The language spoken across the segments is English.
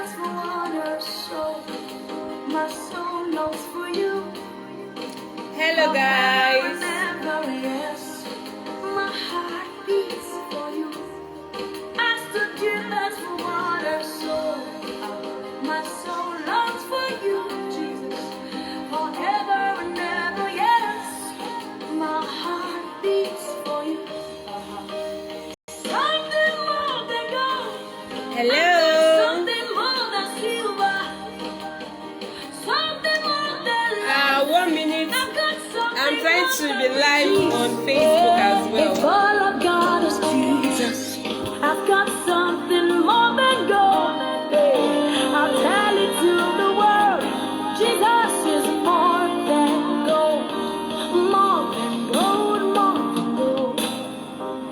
thirsts for water, so my soul longs for you. Hello guys. Forever, yes, my heart beats for you. As the deer thirsts for water, so my soul longs for you, Jesus. Forever and ever, yes, my heart beats for you. Something more than gold. Hello. Something more than silver. Something more than 1 minute. I've got something I'm trying to be more live than on Facebook as If well. all I've got is Jesus, I've got something more than gold. I'll tell it to the world. Jesus is more than gold. More than gold, more than gold.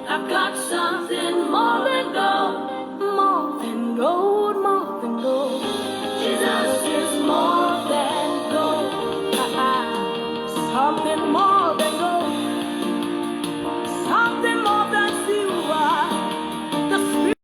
I've got something more than gold. More than gold, more than gold. Jesus is more than gold. Something more than gold. Something more than silver. The Spirit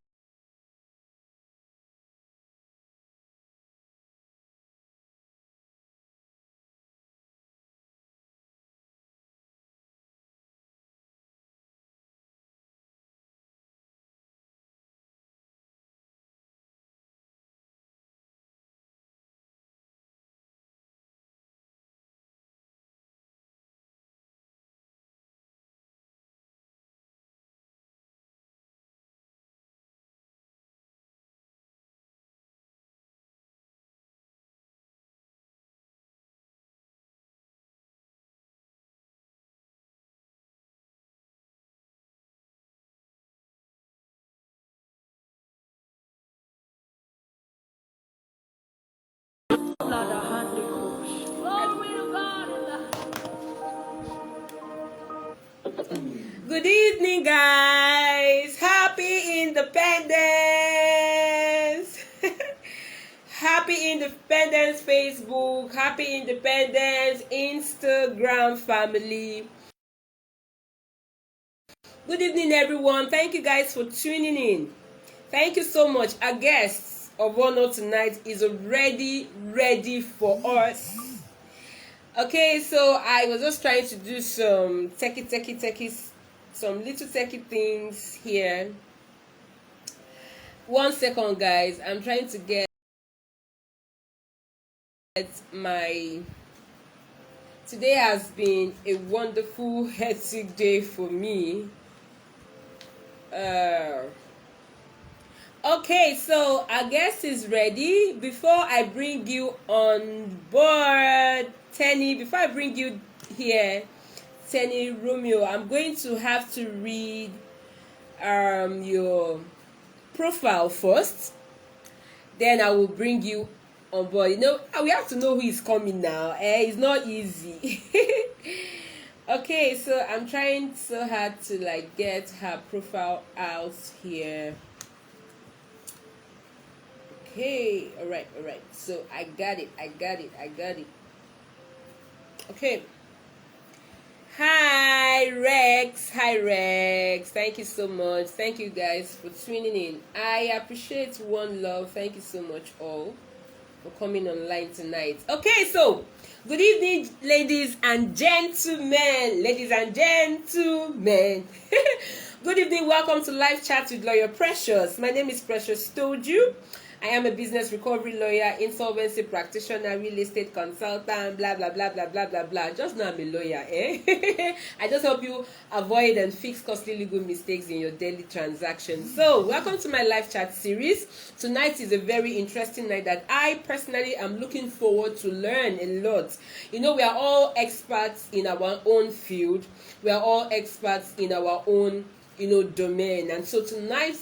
Good evening, guys. Happy Independence. Happy Independence, Facebook. Happy Independence, Instagram family. Good evening, everyone. Thank you guys for tuning in. Thank you so much. Our guest of honor tonight is already ready for us. Okay, so I was just trying to do some some little techie things here. 1 second, guys. I'm trying to get my... Today has been a wonderful, hectic day for me. Okay, so our guest is ready. Before I bring you on board, Tenny, before I bring you here, Tenny Romeo, I'm going to have to read your profile first. Then I will bring you on board. You know, we have to know who is coming now. It's not easy. Okay, so I'm trying so hard to like get her profile out here. Okay, all right. So I got it. Okay. Hi Rex. Thank you so much. Thank you guys for tuning in. I appreciate one love. Thank you so much all for coming online tonight. Okay, so good evening, ladies and gentlemen. Good evening. Welcome to Live Chat with Lawyer Precious. My name is Precious Toju. I am a business recovery lawyer, insolvency practitioner, real estate consultant, blah, blah, blah, blah, blah, blah, blah. Just know I'm a lawyer, eh? I just help you avoid and fix costly legal mistakes in your daily transactions. So, welcome to my live chat series. Tonight is a very interesting night that I personally am looking forward to learn a lot. You know, we are all experts in our own field. We are all experts in our own, domain. And so tonight,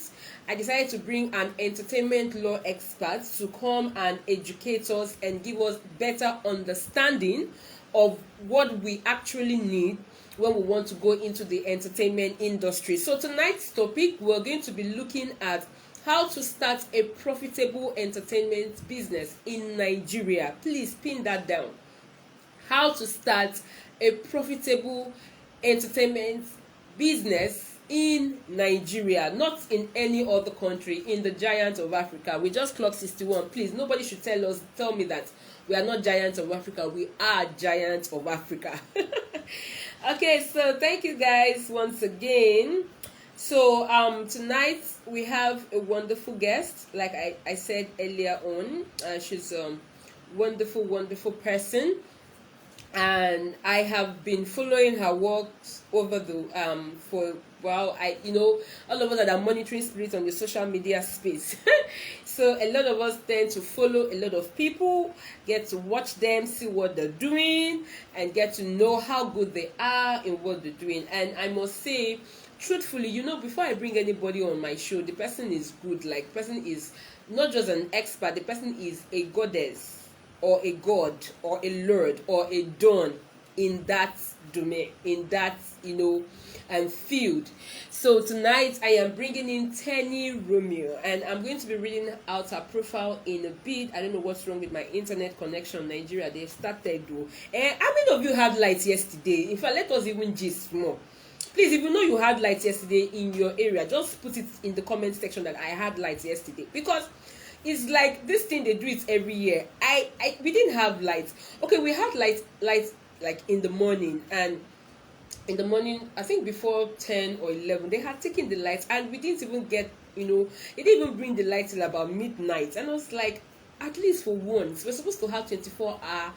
I decided to bring an entertainment law expert to come and educate us and give us better understanding of what we actually need when we want to go into the entertainment industry. So tonight's topic, we're going to be looking at how to start a profitable entertainment business in Nigeria. Please pin that down. How to start a profitable entertainment business in Nigeria, not in any other country, in the giant of Africa. We just clocked 61. Please, nobody should tell me that we are not giants of Africa. We are giants of Africa. Okay, so thank you guys once again. So tonight we have a wonderful guest, like I said earlier on. She's a wonderful person, and I have been following her work over the for all of us that are monitoring spirits on the social media space. So a lot of us tend to follow a lot of people, get to watch them, see what they're doing, and get to know how good they are in what they're doing. And I must say, truthfully, before I bring anybody on my show, the person is good. Like, the person is not just an expert, the person is a goddess or a god or a lord or a don in that domain, in that field. So tonight I am bringing in Tenny Romeo, and I'm going to be reading out her profile in a bit. I don't know what's wrong with my internet connection in Nigeria. They've started though. How many of you had light yesterday? In fact, let us even gist more. Please, if you know you had light yesterday in your area, just put it in the comment section that I had light yesterday, because it's like this thing, they do it every year. We didn't have light. Okay, we had light like in the morning, and in the morning, I think before 10 or 11, they had taken the lights, and we didn't even get, they didn't even bring the light till about midnight. And I was like, at least for once, we're supposed to have 24-hour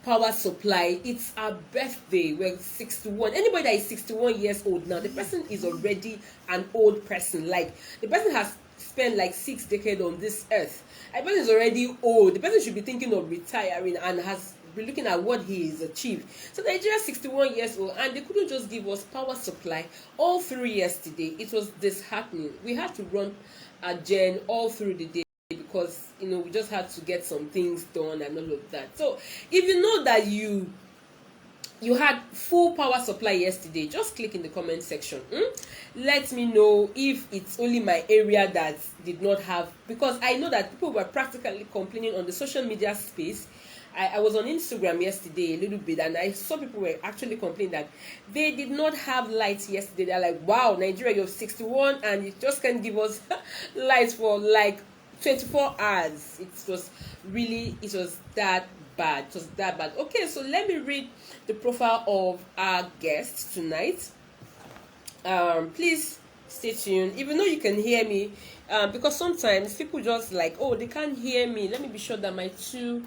power supply. It's our birthday. We're 61. Anybody that is 61 years old now, the person is already an old person. Like, the person has spent like 6 decades on this earth. The person is already old. The person should be thinking of retiring and has been looking at what he has achieved. So Nigeria is 61 years old, and they couldn't just give us power supply all through yesterday. It was disheartening. We had to run a gen all through the day, because we just had to get some things done and all of that. So if you know that you had full power supply yesterday, just click in the comment section. Let me know if it's only my area that did not have, because I know that people were practically complaining on the social media space. I was on Instagram yesterday a little bit, and I saw people were actually complaining that they did not have lights yesterday. They're like, wow, Nigeria, you're 61 and you just can't give us lights for like 24 hours. It was that bad. It was that bad. Okay, so let me read the profile of our guest tonight. Please stay tuned. Even though you can hear me, because sometimes people just like, oh, they can't hear me. Let me be sure that my two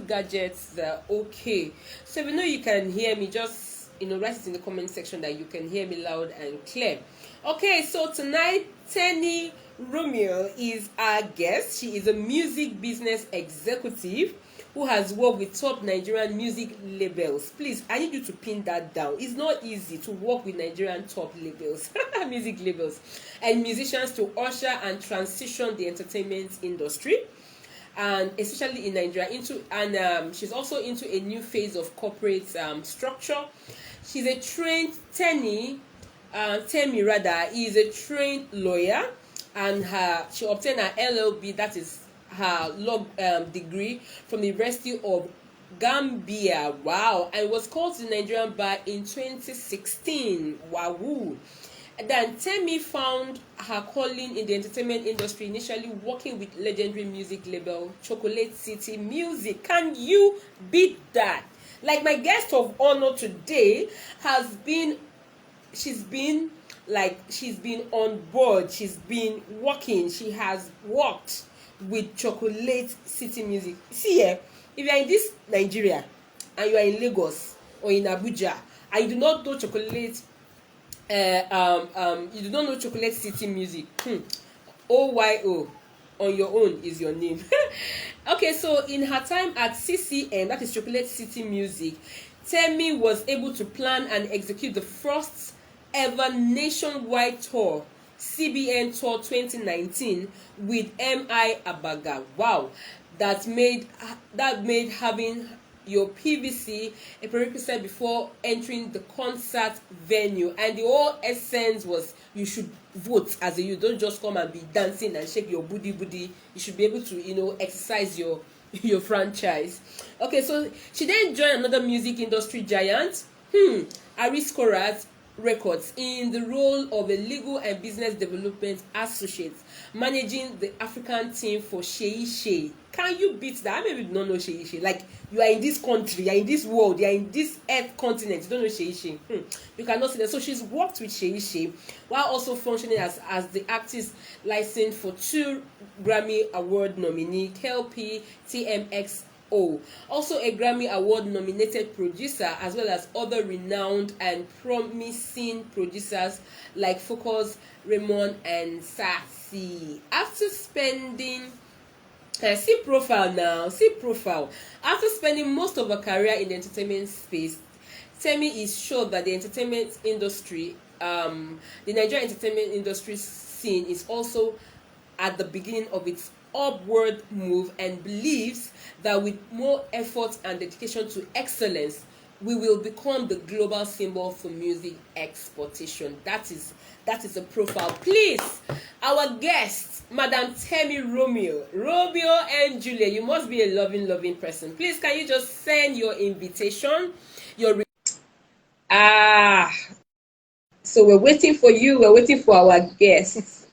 gadgets are okay. So if you know you can hear me, just write it in the comment section that you can hear me loud and clear. Okay, so tonight Tenny Romeo is our guest. She is a music business executive who has worked with top Nigerian music labels. Please, I need you to pin that down. It's not easy to work with Nigerian top labels, music labels, and musicians to usher and transition the entertainment industry, and especially in Nigeria, she's also into a new phase of corporate structure. She's a trained Tenny rather is a trained lawyer, and she obtained her LLB, that is her law degree, from the University of Gambia. Wow. And was called to the Nigerian bar in 2016. Wow. Then Tenny found her calling in the entertainment industry, initially working with legendary music label Chocolate City Music. Can you beat that? Like, my guest of honor today she's been on board, she's been working, she has worked with Chocolate City Music. See here, if you are in this Nigeria and you are in Lagos or in Abuja and you do not know Chocolate City Music, OYO on your own is your name. Okay, so in her time at CCM, that is Chocolate City Music, Tenny was able to plan and execute the first ever nationwide tour, CBN Tour 2019, with M.I. Abaga. Wow, that made having your PVC a prerequisite before entering the concert venue. And the whole essence was you should vote as a youth. Don't just come and be dancing and shake your booty. You should be able to exercise your franchise. Okay, so she then joined another music industry giant, Aris Korat, Records in the role of a legal and business development associate, managing the African team for Sheyi Shey. Can you beat that? I maybe don't know Sheyi Shey. Like, you are in this country, you are in this world, you are in this earth continent, you don't know Sheyi Shey. You cannot see that. So she's worked with Sheyi Shey while also functioning as the artist licensed for 2 Grammy Award nominee, KLP TMX. Also a Grammy Award nominated producer, as well as other renowned and promising producers like Focus, Raymond, and Sassy. After spending see profile now, see profile. After spending most of her career in the entertainment space, Temi is sure that the entertainment industry, the Nigerian entertainment industry scene is also at the beginning of its upward move, and believes that with more effort and dedication to excellence, we will become the global symbol for music exportation. That is a profile. Please, our guest, Madam Temi Romeo and Julia, you must be a loving person. Please, can you just send your invitation? So we're waiting for you. We're waiting for our guests.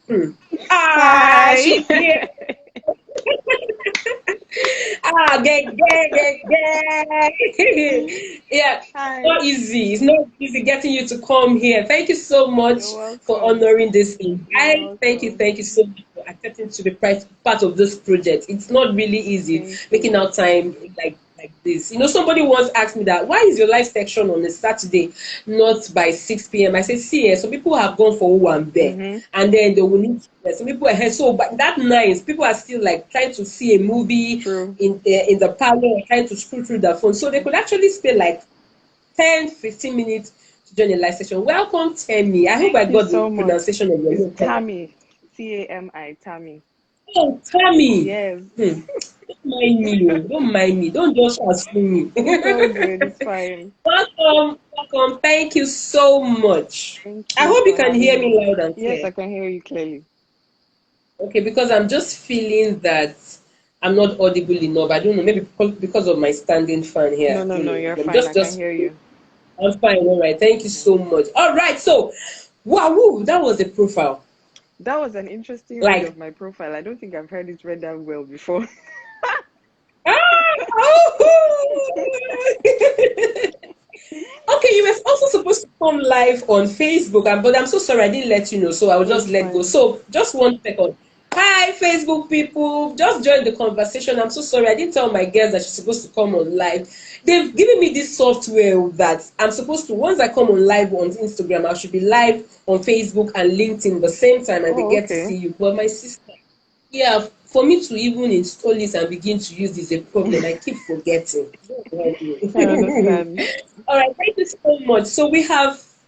Hi. She's here. Yeah, Hi. not easy. It's not easy getting you to come here. Thank you so much You're for welcome. honoring this You're invite. Thank welcome. you so much for accepting to be part of this project. It's not really easy Thank making you. out time like this. You know, somebody once asked me that, why is your live section on a Saturday, not by 6 p.m.? I said, see, some people have gone for Owambe, Mm-hmm. and then they will need some people are here. So, but that night, people are still like trying to see a movie True. in the parlor, trying to scroll through the phone. So they could actually stay like 10-15 minutes to join a live session. Welcome, Temi. I hope I Thank you got the so much. pronunciation of your It's name correct. Tammy. Tami. Tammy. Oh, Tami. Yes. Don't mind me. Don't mind me. Don't just assume me. It's all good. It's fine. Welcome. Thank you so much. Thank I you hope you for can hear having me me. loud and Yes, clear. I can hear you clearly. Okay, because I'm just feeling that I'm not audible enough. I don't know, maybe because of my standing fan here. No, I no, don't no. know. You're I'm fine. I can just hear you. I'm fine. All right. Thank you Mhm. so much. All right. So, wow, that was a profile. That was an interesting read Like, of my profile. I don't think I've heard it read that well before. oh! Okay, you were also supposed to come live on Facebook, but I'm so sorry I didn't let you know, so I will No, just it's let go. fine. So, just 1 second. Hi, Facebook people, just join the conversation. I'm so sorry I didn't tell my girls that she's supposed to come on live. They've given me this software that I'm supposed to, once I come on live on Instagram, I should be live on Facebook and LinkedIn the same time, and they Oh, get to okay. see you. But my sister, yeah, for me to even install this and begin to use this is a problem. I keep forgetting. I understand. All right, thank you so much. So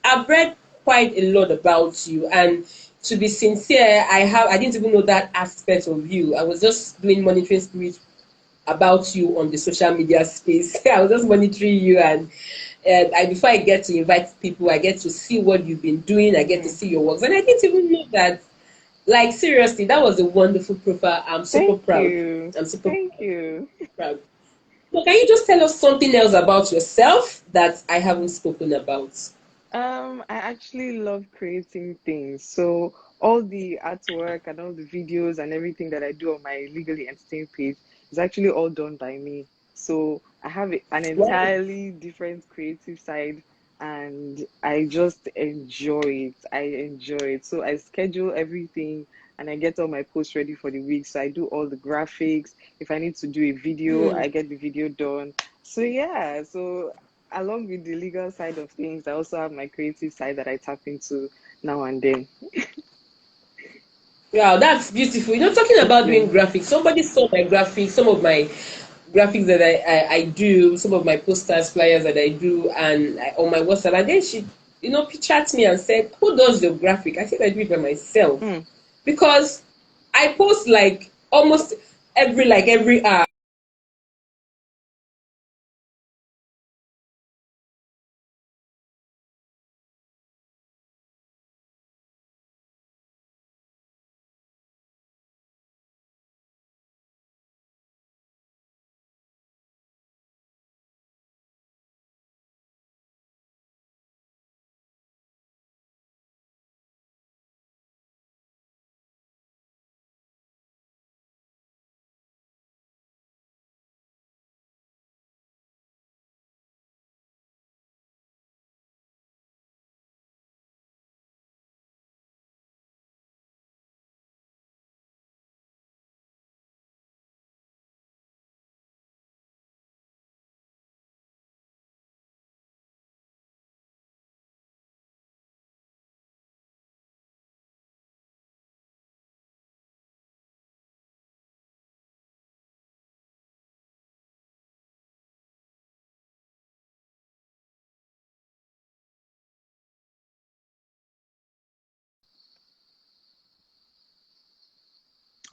I've read quite a lot about you, and to be sincere, I didn't even know that aspect of you. I was just doing monitoring spirit about you on the social media space. I was just monitoring you, and before I get to invite people, I get to see what you've been doing. I get to Hmm. see your works, and I didn't even know that. Like, seriously, that was a wonderful profile. I'm super Thank proud. you. I'm super Thank you. proud. So, can you just tell us something else about yourself that I haven't spoken about? I actually love creating things. So all the artwork and all the videos and everything that I do on my Legally Entertained page is actually all done by me. So I have an Wow. entirely different creative side and I just enjoy it. I enjoy it. So I schedule everything and I get all my posts ready for the week. So I do all the graphics. If I need to do a video, Hmm. I get the video done. So yeah, so along with the legal side of things, I also have my creative side that I tap into now and then. Wow, that's beautiful. You know, talking Thank about doing you. graphics, somebody saw my graphics, some of my graphics that I do, some of my posters, flyers that I do, and on my WhatsApp. And then she, pictured me and said, "Who does your graphic?" I said, "I do it by myself," Hmm. because I post like almost every hour.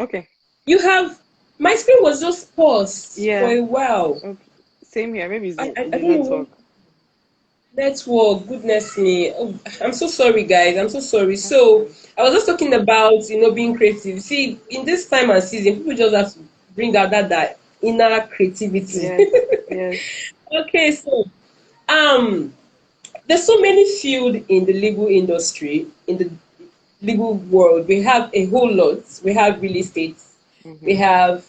Okay. You have my screen was just paused for Yeah. a while. Okay. Same here. Maybe it's I the don't know. network. Network, goodness me. Oh, I'm so sorry, guys. I'm so sorry. That's So fine. I was just talking about, being creative. See, in this time and season, people just have to bring out that inner creativity. Yes. Yes. Okay, so um, there's so many field in the legal industry, in the legal world. We have a whole lot. We have real estate, we Mm-hmm. have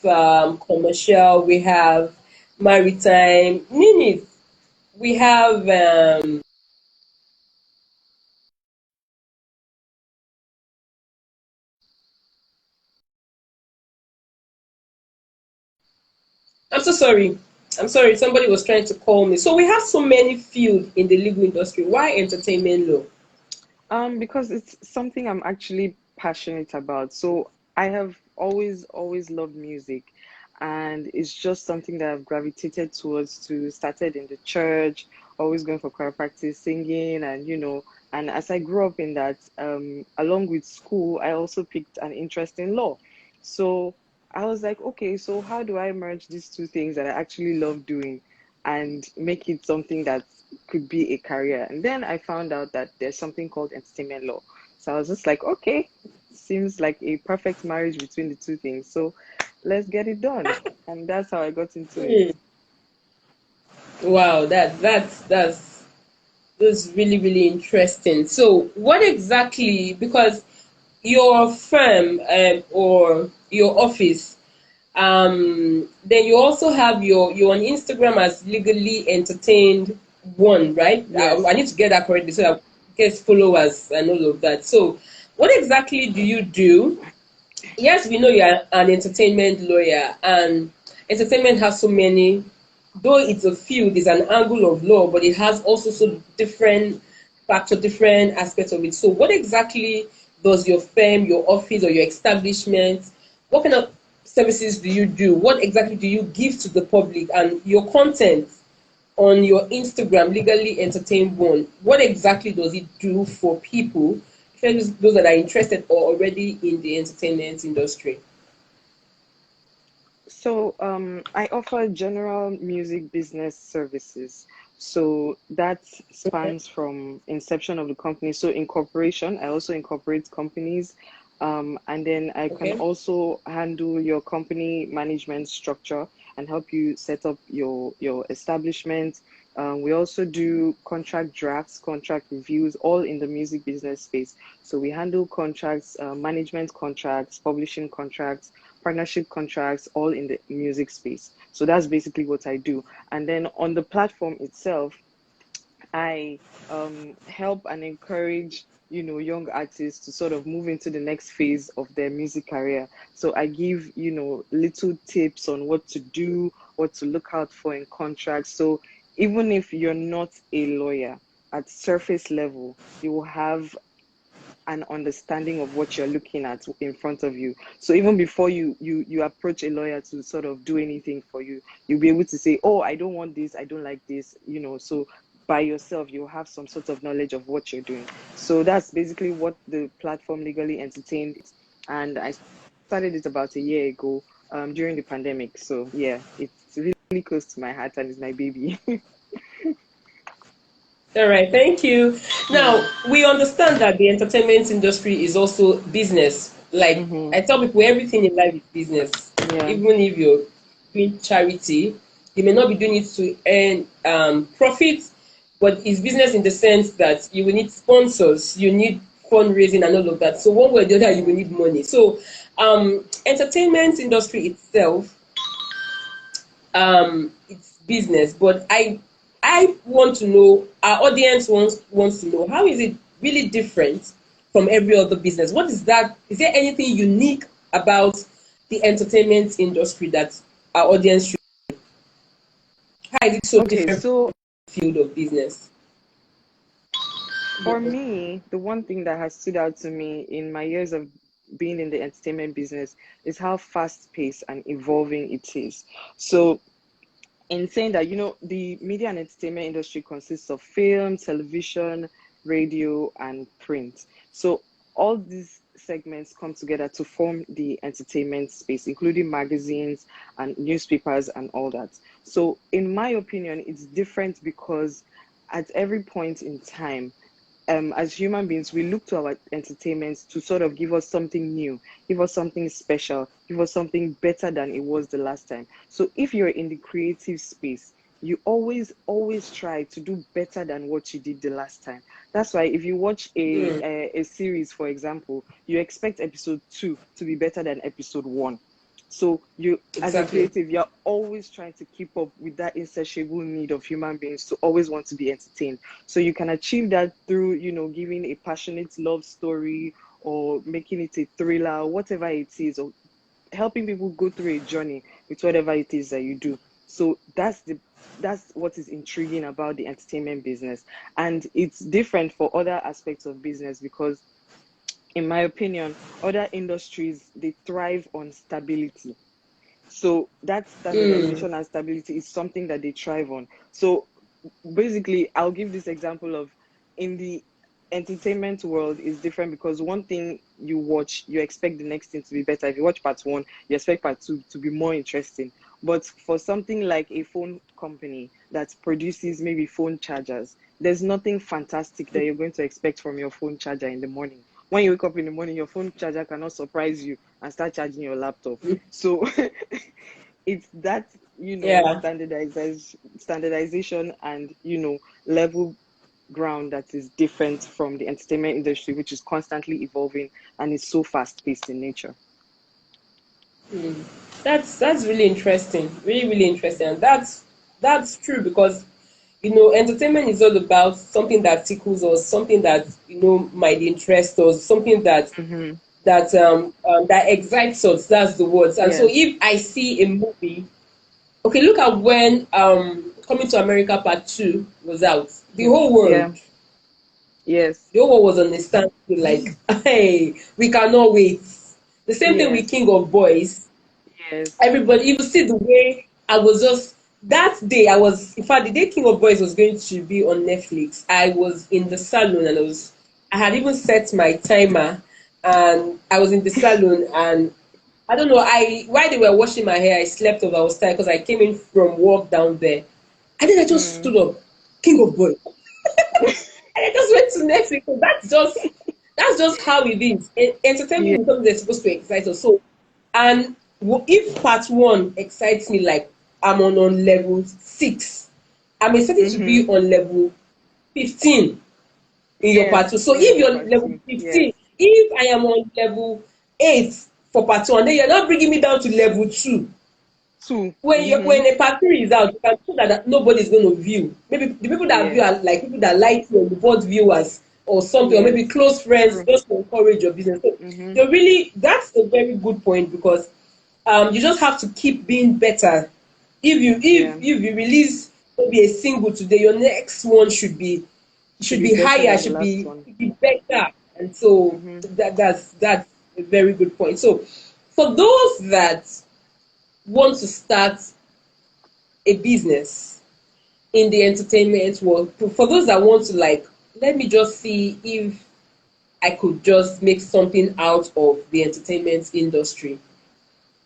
commercial, we have maritime, name it. We have I'm so sorry. I'm sorry, somebody was trying to call me. So we have so many fields in the legal industry. Why entertainment law? Because it's something I'm actually passionate about. So I have always loved music, and it's just something that I've gravitated towards. To started in the church, always going for choir practice, singing, and as I grew up in that, along with school, I also picked an interest in law. So I was like, okay, so how do I merge these two things that I actually love doing and make it something that could be a career? And then I found out that there's something called entertainment law. So I was just like, okay, seems like a perfect marriage between the two things. So let's get it done. And that's how I got into it. Hmm. Wow, that's really really interesting. So what exactly? Because your firm or your office, then you also have you're on Instagram as legally entertained one, right? I Yes. need to get that correctly so that get followers and all of that. So what exactly do you do? Yes, we know you're an entertainment lawyer, and entertainment has so many, though it's a field, it's an angle of law, but it has also so different factor, different aspects of it. So, what exactly does your firm, your office, or your establishment, what kind of services do you do? What exactly do you give to the public? And your content on your Instagram, Legally Entertained One, what exactly does it do for people, especially those that are interested or already in the entertainment industry? So, I offer general music business services. So that spans from inception of the company. So incorporation, I also incorporate companies. And then I can Okay. also handle your company management structure and help you set up your establishment. We also do contract drafts, contract reviews, all in the music business space. So we handle contracts, management contracts, publishing contracts, partnership contracts, all in the music space. So that's basically what I do. And then on the platform itself, I help and encourage, young artists to sort of move into the next phase of their music career. So I give, little tips on what to do, what to look out for in contracts. So even if you're not a lawyer, at surface level, you will have an understanding of what you're looking at in front of you. So even before you approach a lawyer to sort of do anything for you, you'll be able to say, oh, I don't want this, I don't like this, so by yourself you'll have some sort of knowledge of what you're doing. So that's basically what the platform Legally Entertained is. And I started it about a year ago, during the pandemic. So yeah, it's really close to my heart and it's my baby. All right, thank you. Yeah. Now, we understand that the entertainment industry is also business. Like Mm-hmm. I tell people, everything in life is business. Yeah. Even if you're doing charity, you may not be doing it to earn profit, but it's business in the sense that you will need sponsors, you need fundraising and all of that. So one way or the other, you will need money. So entertainment industry itself, it's business, but I want to know, our audience wants to know, how is it really different from every other business? What is that? Is there anything unique about the entertainment industry that our audience should? How is it so Okay, different from so the field of business? for me, the one thing that has stood out to me in my years of being in the entertainment business is how fast paced and evolving it is. So, in saying that, the media and entertainment industry consists of film, television, radio, and print. So, all these segments come together to form the entertainment space, including magazines and newspapers and all that. So, in my opinion, it's different because at every point in time, as human beings, we look to our entertainment to sort of give us something new, give us something special, give us something better than it was the last time. So if you're in the creative space, you always try to do better than what you did the last time. That's why if you watch Mm, a series, for example, you expect episode 2 to be better than episode 1. So you, as a exactly. creative, you're always trying to keep up with that insatiable need of human beings to always want to be entertained. So you can achieve that through, giving a passionate love story or making it a thriller, whatever it is, or helping people go through a journey with whatever it is that you do. So that's what is intriguing about the entertainment business. And it's different for other aspects of business because, in my opinion, other industries, they thrive on stability. So that Mm, standardization and stability is something that they thrive on. So basically, I'll give this example of, in the entertainment world is different because one thing you watch, you expect the next thing to be better. If you watch part one, you expect part two to be more interesting. But for something like a phone company that produces maybe phone chargers, there's nothing fantastic that you're going to expect from your phone charger in the morning. When you wake up in the morning, your phone charger cannot surprise you and start charging your laptop. So it's that, yeah. standardization and, level ground that is different from the entertainment industry, which is constantly evolving and is so fast paced in nature. Mm. That's really interesting. Really, really interesting. And that's true because entertainment is all about something that tickles us, something that might interest us, something that Mm-hmm. that excites us. That's the words. And so Yes. if I see a movie, okay, look at when Coming to America Part 2 was out. Yeah. Yes. The whole world was on a standstill, like, hey, we cannot wait. The same thing with Yes. King of Boys. Yes. Everybody, you see the way I was just that day. I was, in fact, the day King of Boys was going to be on Netflix, I was in the salon and I had even set my timer, and I was in the salon and I don't know. While they were washing my hair, I slept off. I was tired because I came in from work down there, and then I just Mm. stood up, King of Boys, and I just went to Netflix. So that's just how it is. Yeah. Entertainment is something that's supposed to excite us. So, and if part one excites me, like I'm on level 6, I'm expected to Mm-hmm. be on level 15 in your part two. Yes. So When if you're you're part level two. Yes. 15, if I am on level 8 for part one, then you're not bringing me down to level 2. Two. When Mm-hmm. a part 3 is out, you can see that nobody's going to view. Maybe the people that view Yes. are like people that like you, or board viewers or something, or maybe Yes. close friends True. just to encourage your business. So Mm-hmm. you really, that's a very good point because you just have to keep being better. If you Yeah. release maybe a single today, your next one Should should be be better higher, than the last one. should be better. And so Mm-hmm. that's a very good point. So for those that want to start a business in the entertainment world, for those that want to, like, let me just see if I could just make something out of the entertainment industry,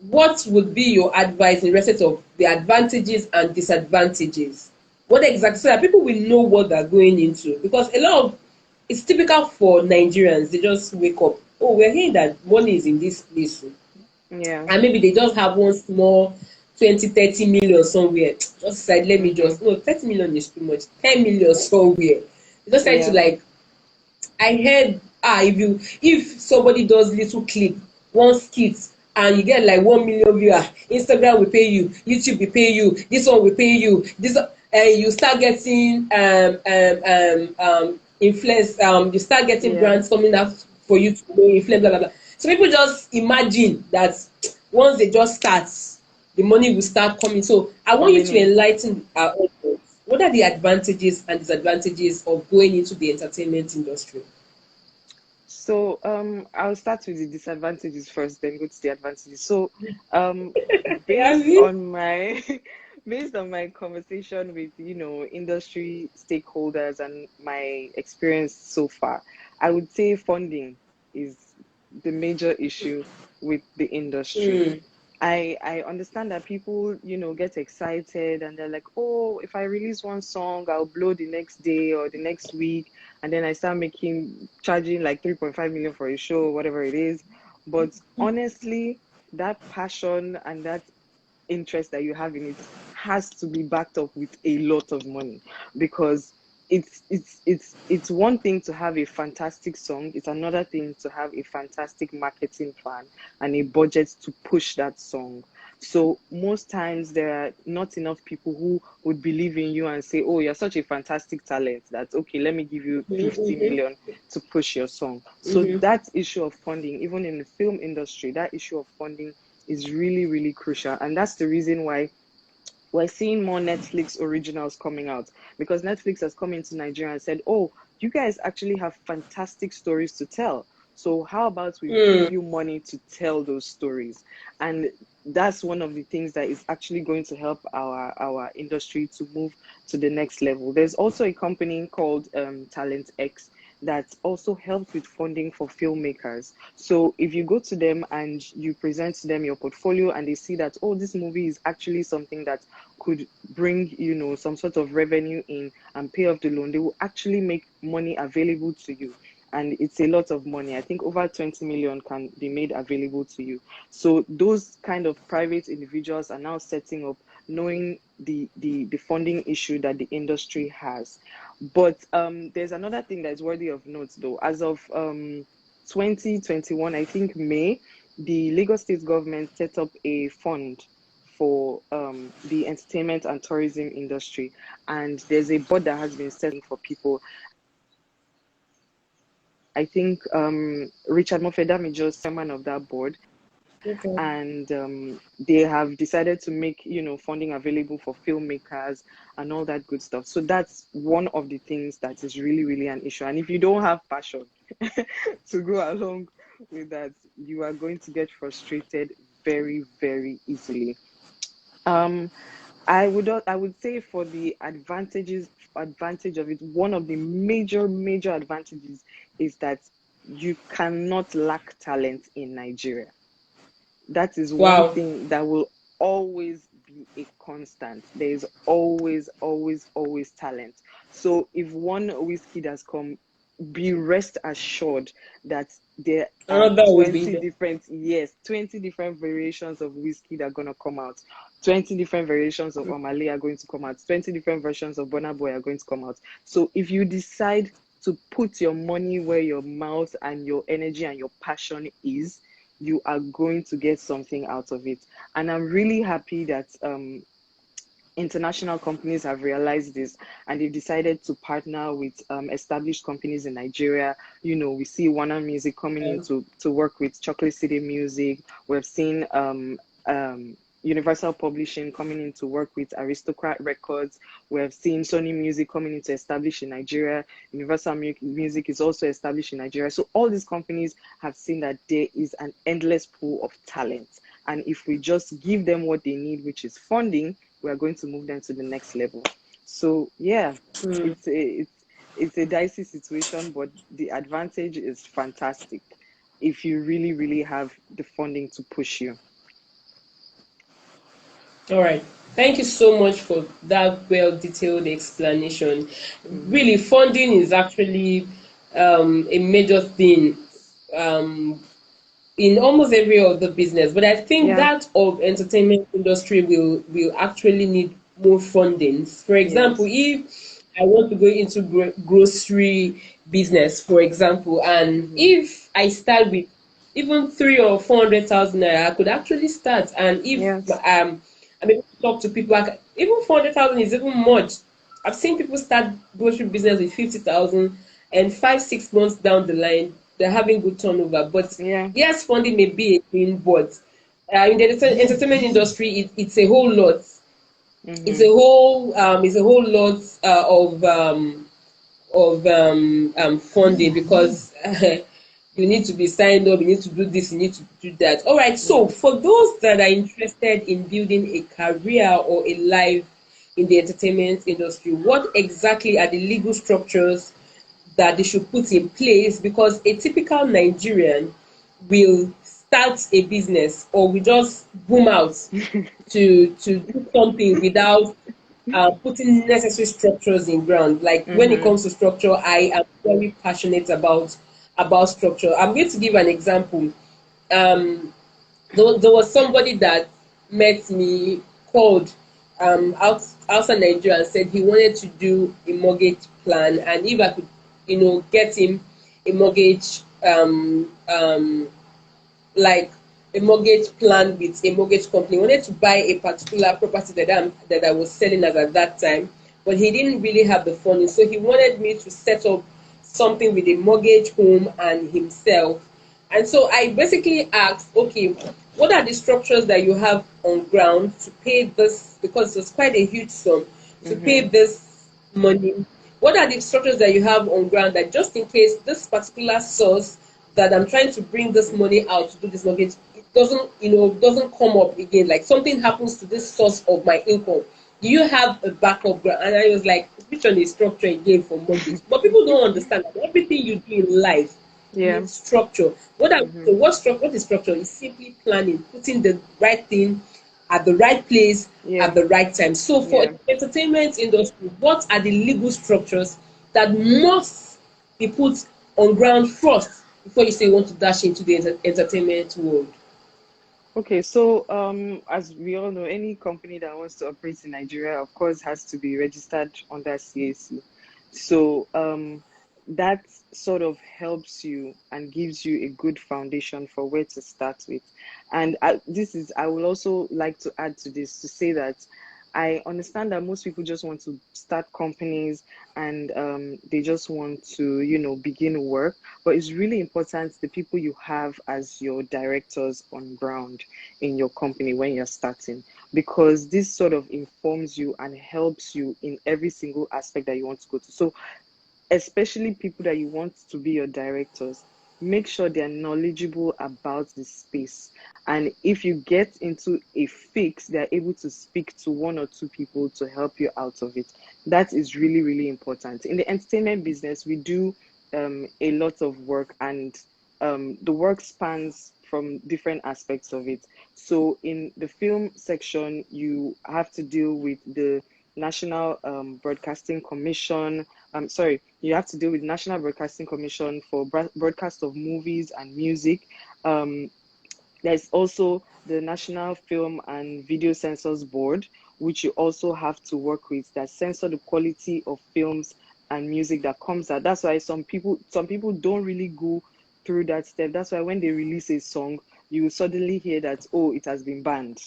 what would be your advice in respect of the advantages and disadvantages? What exactly, so that people will know what they're going into? Because a lot of it's typical for Nigerians. They just wake up, oh, we're hearing that money is in this place, Yeah. and maybe they just have one small 20, 30 million somewhere. Just decide, let me Mm-hmm. just, no, 30 million is too much. 10 million somewhere. They just try to, Yeah. like, I heard, if somebody does little clip, one skit, and you get like 1 million viewer, Instagram will pay you, YouTube will pay you, this one will pay you, you start getting influence, you start getting Yeah. brands coming up for you to know influence, blah blah blah. So people just imagine that once they just start, the money will start coming. So I want you Coming to in. enlighten our audience. What are the advantages and disadvantages of going into the entertainment industry? So I'll start with the disadvantages first, then go to the advantages. So um based Yeah, on my based on my conversation with, industry stakeholders and my experience so far, I would say funding. is the major issue with the industry. Mm. I understand that people, get excited and they're like, oh, if I release one song, I'll blow the next day or the next week, and then I start charging like 3.5 million for a show, whatever it is. But honestly, that passion and that interest that you have in it has to be backed up with a lot of money, because it's one thing to have a fantastic song, it's another thing to have a fantastic marketing plan and a budget to push that song. So most times there are not enough people who would believe in you and say, oh, you're such a fantastic talent that, okay, let me give you 50 Mm-hmm. million to push your song. So Mm-hmm. that issue of funding, even in the film industry, that issue of funding is really, really crucial. And that's the reason why we're seeing more Netflix originals coming out, because Netflix has come into Nigeria and said, oh, you guys actually have fantastic stories to tell. So how about we give you money to tell those stories? And that's one of the things that is actually going to help our industry to move to the next level. There's also a company called Talent X that also helps with funding for filmmakers. So if you go to them and you present to them your portfolio and they see that, oh, this movie is actually something that could bring, some sort of revenue in and pay off the loan, they will actually make money available to you. And it's a lot of money. I think over 20 million can be made available to you. So those kind of private individuals are now setting up, knowing the funding issue that the industry has. But there's another thing that's worthy of note, though. As of 2021, I think May, the Lagos State government set up a fund for the entertainment and tourism industry, and there's a board that has been set for people. I think Richard Mofedami is chairman of that board. Okay. And they have decided to make funding available for filmmakers and all that good stuff. So that's one of the things that is really, really an issue. And if you don't have passion to go along with that, you are going to get frustrated very, very easily. I would say for the advantage of it, one of the major advantages is that you cannot lack talent in Nigeria. That is one Wow. thing that will always be a constant. There is always talent. So if one Wizkid has come, be rest assured that there are Another will be 20 there. different, yes, 20 different variations of Wizkid are going to come out. 20 different variations of Omale are going to come out. 20 different versions of Burna Boy are going to come out. So if you decide to put your money where your mouth and your energy and your passion is, you are going to get something out of it. And I'm really happy that international companies have realized this and they've decided to partner with established companies in Nigeria. We see Warner Music coming in to work with Chocolate City Music. We've seen Universal Publishing coming in to work with Aristocrat Records. We have seen Sony Music coming in to establish in Nigeria. Universal Music is also established in Nigeria. So all these companies have seen that there is an endless pool of talent. And if we just give them what they need, which is funding, we are going to move them to the next level. So yeah, it's a dicey situation, but the advantage is fantastic if you really, really have the funding to push you. All right. Thank you so much for that well-detailed explanation. Really, funding is actually a major thing in almost every other business, but I think that of entertainment industry will actually need more funding. For example, if I want to go into grocery business, for example, and if I start with even 300,000 or 400,000 naira, I could actually start. And if I'm able to talk to people, even 400,000 is even much. I've seen people start grocery business with 50,000, and 5-6 months down the line, they're having good turnover. But yes, funding may be a thing, but in the entertainment industry, it's a whole lot. It's a whole lot of funding, because you need to be signed up, you need to do this, you need to do that. All right. So for those that are interested in building a career or a life in the entertainment industry, what exactly are the legal structures that they should put in place, because a typical Nigerian will start a business or we just boom out to do something without putting necessary structures in ground. Like when it Mm-hmm. comes to structure, I am very passionate about structure. I'm going to give an example. Um, there was somebody that met me, called outside Nigeria, and said he wanted to do a mortgage plan, and if I could, get him a mortgage, like a mortgage plan with a mortgage company. He wanted to buy a particular property that I was selling at that time, but he didn't really have the funding. So he wanted me to set up something with a mortgage home and himself. And so I basically asked, okay, what are the structures that you have on ground to pay this, because it's quite a huge sum to pay Mm-hmm. this money. What are the structures that you have on ground, that just in case this particular source that I'm trying to bring this money out to do this mortgage, it doesn't come up again, like something happens to this source of my income, do you have a backup ground? And I was like, which one is structure again for mortgage? But people don't understand that everything you do in life Yeah. needs structure. Mm-hmm. What is structure? Is simply planning, putting the right thing at the right place Yeah. at the right time. So for Yeah. the entertainment industry, what are the legal structures that must be put on ground first before you say you want to dash into the entertainment world? Okay, so as we all know, any company that wants to operate in Nigeria, of course, has to be registered under CAC. So that sort of helps you and gives you a good foundation for where to start with. And I will also like to add to this to say that I understand that most people just want to start companies and they just want to, begin work. But it's really important the people you have as your directors on ground in your company when you're starting, because this sort of informs you and helps you in every single aspect that you want to go to. So especially people that you want to be your directors, make sure they're knowledgeable about the space. And if you get into a fix, they're able to speak to one or two people to help you out of it. That is really, really important. In the entertainment business, we do a lot of work, and the work spans from different aspects of it. So in the film section, you have to deal with the National Broadcasting Commission. Sorry, you have to deal with National Broadcasting Commission for broadcast of movies and music. Um, there's also the National Film and Video Censors Board, which you also have to work with, that censor the quality of films and music that comes out. That's why some people don't really go through that step. That's why when they release a song, you will suddenly hear that, oh, it has been banned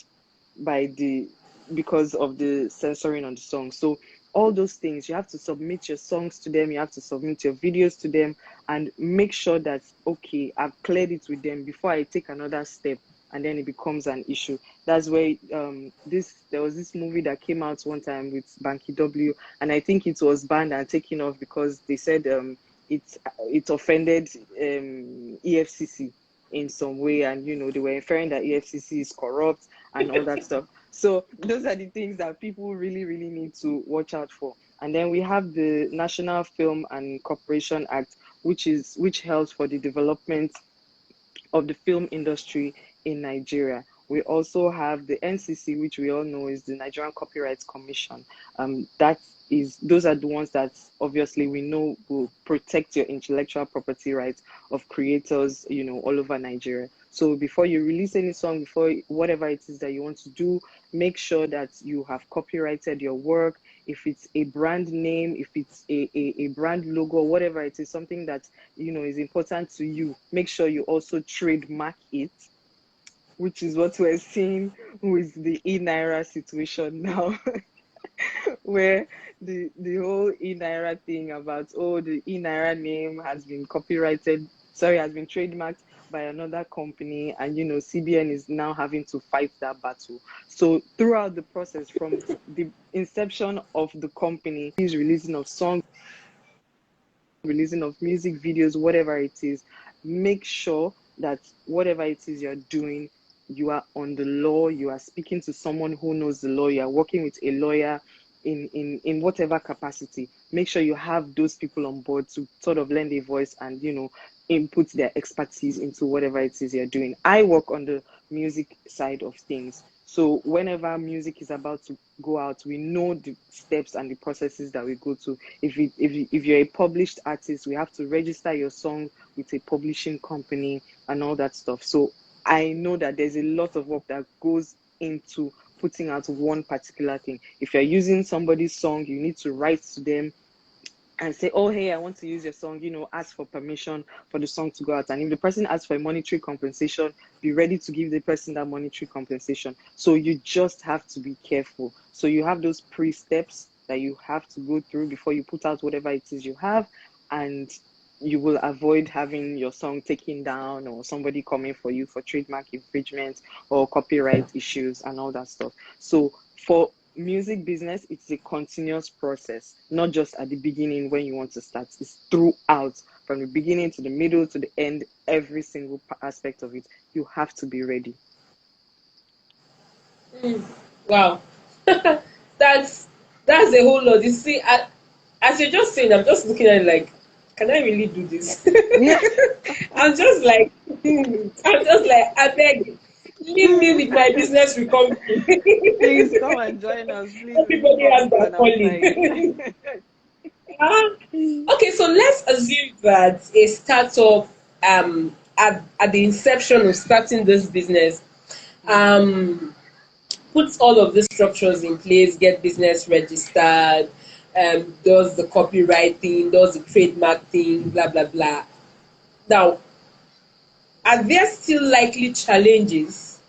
by the because of the censoring on the song. So all those things, you have to submit your songs to them, you have to submit your videos to them, and make sure that, okay, I've cleared it with them before I take another step and then it becomes an issue. That's where there was this movie that came out one time with Banky W, and I think it was banned and taken off because they said it offended EFCC in some way, and they were inferring that EFCC is corrupt and all that stuff. So those are the things that people really, really need to watch out for. And then we have the National Film and Corporation Act, which helps for the development of the film industry in Nigeria. We also have the NCC, which we all know is the Nigerian Copyright Commission. Those are the ones that obviously we know will protect your intellectual property rights of creators, all over Nigeria. So before you release any song, before whatever it is that you want to do, make sure that you have copyrighted your work. If it's a brand name, if it's a brand logo, whatever it is, something that is important to you, make sure you also trademark it, which is what we're seeing with the e-naira situation now. Where the whole e-naira thing about, oh, the e-naira name has been has been trademarked by another company, and CBN is now having to fight that battle. So throughout the process, from the inception of the company, is releasing of songs, releasing of music videos, whatever it is, make sure that whatever it is you're doing, you are on the law, you are speaking to someone who knows the law, you are working with a lawyer, in whatever capacity. Make sure you have those people on board to sort of lend a voice and, input their expertise into whatever it is you're doing. I work on the music side of things. So whenever music is about to go out, we know the steps and the processes that we go to. If you're a published artist, we have to register your song with a publishing company and all that stuff. So I know that there's a lot of work that goes into putting out one particular thing. If you're using somebody's song, you need to write to them and say, oh, hey, I want to use your song, ask for permission for the song to go out. And if the person asks for a monetary compensation, be ready to give the person that monetary compensation. So you just have to be careful. So you have those pre-steps that you have to go through before you put out whatever it is you have, and you will avoid having your song taken down or somebody coming for you for trademark infringement or copyright issues and all that stuff. So for music business, it's a continuous process, not just at the beginning when you want to start. It's throughout, from the beginning to the middle to the end, every single aspect of it. You have to be ready. Wow. that's a whole lot. You see, as you're just saying, I'm just looking at it like, can I really do this? Yeah. I'm just like, I beg, leave me with my business recovery. Please come and join us. Please. Everybody has that calling. Okay, so let's assume that a startup, at the inception of starting this business, puts all of these structures in place, get business registered, does the copyright thing, does the trademark thing, blah blah blah. Now, are there still likely challenges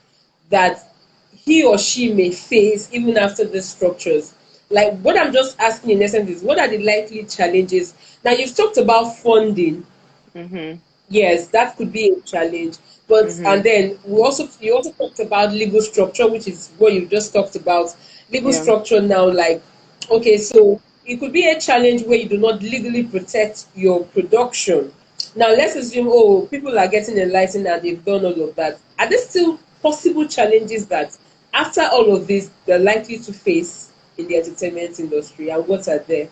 that he or she may face even after these structures? Like, what I'm just asking in essence is, what are the likely challenges? Now, you've talked about funding. Mm-hmm. Yes, that could be a challenge. But and then you also talked about legal structure, which is what you just talked about. Legal Yeah. structure now, like, okay, so it could be a challenge where you do not legally protect your production. Now let's assume, oh, people are getting enlightened and they've done all of that. Are there still possible challenges that after all of this they're likely to face in the entertainment industry, and what are they?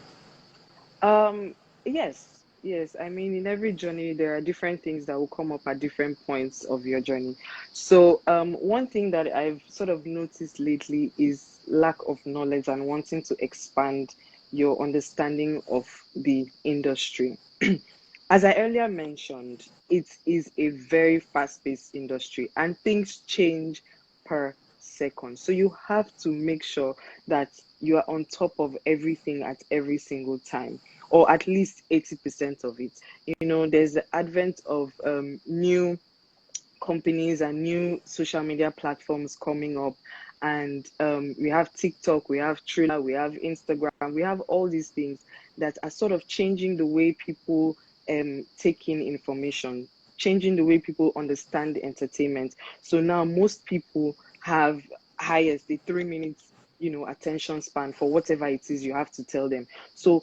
Yes. I mean, in every journey, there are different things that will come up at different points of your journey. So, one thing that I've sort of noticed lately is lack of knowledge and wanting to expand your understanding of the industry. As I earlier mentioned, it is a very fast-paced industry and things change per second. So you have to make sure that you are on top of everything at every single time, or at least 80% of it. There's the advent of new companies and new social media platforms coming up, and we have TikTok, we have Twitter, we have Instagram, we have all these things that are sort of changing the way people take in information, changing the way people understand entertainment. So now most people have highest the 3 minutes attention span for whatever it is you have to tell them. So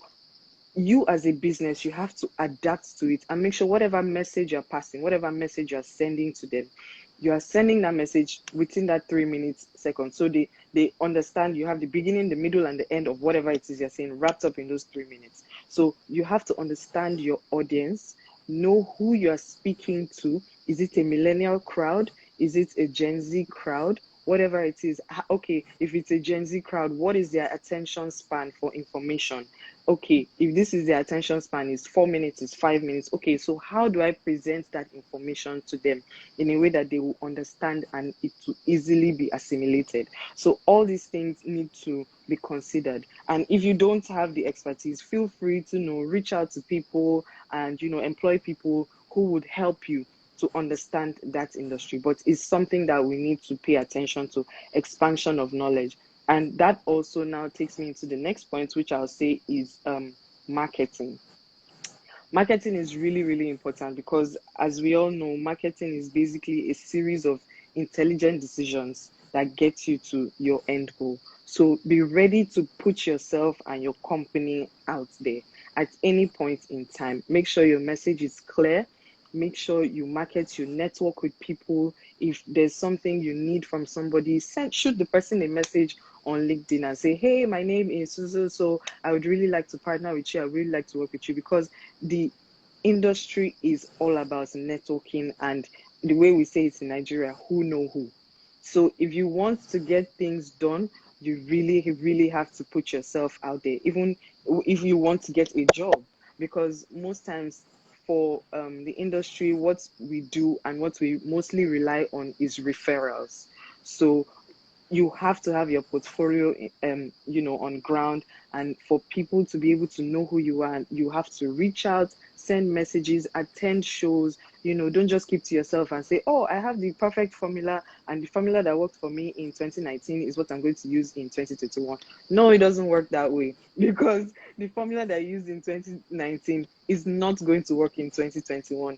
you as a business, you have to adapt to it and make sure whatever message you're passing, whatever message you're sending to them, you are sending that message within that 3 minutes second. So they understand you have the beginning, the middle, and the end of whatever it is you're saying wrapped up in those 3 minutes. So you have to understand your audience, know who you're speaking to. Is it a millennial crowd? Is it a Gen Z crowd? Whatever it is. Okay, if it's a Gen Z crowd, what is their attention span for information? Okay, if this is their attention span is 4 minutes, is 5 minutes. Okay, so how do I present that information to them in a way that they will understand and it will easily be assimilated? So all these things need to be considered. And if you don't have the expertise, feel free to reach out to people and employ people who would help you to understand that industry. But it's something that we need to pay attention to, expansion of knowledge. And that also now takes me into the next point, which I'll say is marketing. Marketing is really, really important because, as we all know, marketing is basically a series of intelligent decisions that get you to your end goal. So be ready to put yourself and your company out there at any point in time. Make sure your message is clear. Make sure you market, you network with people. If there's something you need from somebody, shoot the person a message on LinkedIn and say, hey, my name is Susan, so I would really like to partner with you. I would really like to work with you, because the industry is all about networking, and the way we say it in Nigeria, who know who. So if you want to get things done, you really have to put yourself out there, even if you want to get a job, because most times for the industry, what we do and what we mostly rely on is referrals. So you have to have your portfolio on ground, and for people to be able to know who you are, you have to reach out, send messages, attend shows. Don't just keep to yourself and say, oh, I have the perfect formula, and the formula that worked for me in 2019 is what I'm going to use in 2021. No, it doesn't work that way, because the formula that I used in 2019 is not going to work in 2021.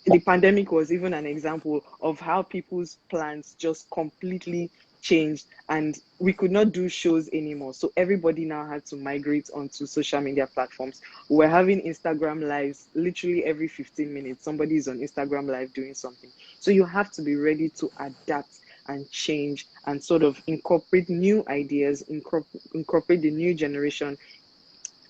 The pandemic was even an example of how people's plans just completely changed, and we could not do shows anymore. So everybody now had to migrate onto social media platforms. We're having Instagram lives literally every 15 minutes. Somebody is on Instagram live doing something. So you have to be ready to adapt and change and sort of incorporate new ideas, incorporate the new generation,